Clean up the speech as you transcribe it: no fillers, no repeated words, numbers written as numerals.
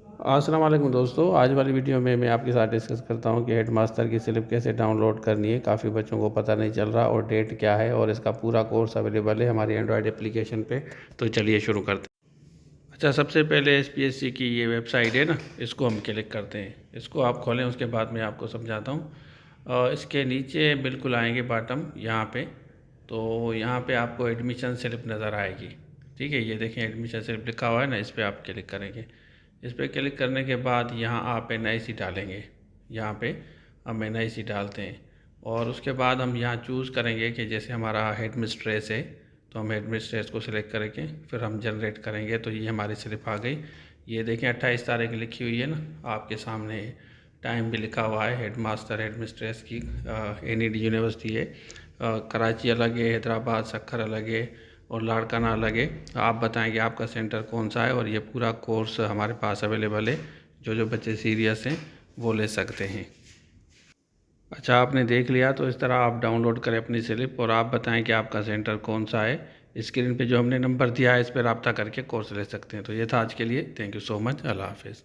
अस्सलाम वालेकुम दोस्तों, आज वाली वीडियो में मैं आपके साथ डिस्कस करता हूं कि हेडमास्टर की स्लिप कैसे डाउनलोड करनी है। काफ़ी बच्चों को पता नहीं चल रहा और डेट क्या है, और इसका पूरा कोर्स अवेलेबल है हमारी एंड्रॉयड एप्लीकेशन पे। तो चलिए शुरू करते हैं। अच्छा, सबसे पहले एसपीएससी की ये वेबसाइट है ना, इसको हम क्लिक करते हैं। इसको आप खोलें, उसके बाद मैं आपको समझाता हूँ। इसके नीचे बिल्कुल आएंगे बॉटम यहाँ पे, तो यहाँ पे आपको एडमिशन स्लिप नज़र आएगी। ठीक है, ये देखें एडमिशन स्लिप लिखा हुआ है ना, इस पर आप क्लिक करेंगे। इस पर क्लिक करने के बाद यहाँ आप एनआईसी डालेंगे। यहाँ पे हम एनआईसी डालते हैं और उसके बाद हम यहाँ चूज़ करेंगे कि जैसे हमारा हेड मिस्ट्रेस है, तो हम हेड मिस्ट्रेस को सिलेक्ट करेंगे, फिर हम जनरेट करेंगे। तो ये हमारी स्लिप आ गई। ये देखें 28 तारीख लिखी हुई है ना आपके सामने, टाइम भी लिखा हुआ है। हेड मास्टर हेड मिस्ट्रेस की एनईडी यूनिवर्सिटी है। कराची अलग है, हैदराबाद सक्खर अलग है और लाड़काना अलग है। आप बताएं कि आपका सेंटर कौन सा है, और ये पूरा कोर्स हमारे पास अवेलेबल है। जो बच्चे सीरियस हैं वो ले सकते हैं। अच्छा, आपने देख लिया, तो इस तरह आप डाउनलोड करें अपनी स्लिप और आप बताएं कि आपका सेंटर कौन सा है। स्क्रीन पे जो हमने नंबर दिया है, इस पर रब्ता करके कोर्स ले सकते हैं। तो ये था आज के लिए। Thank you so much. अल्लाह हाफिज़।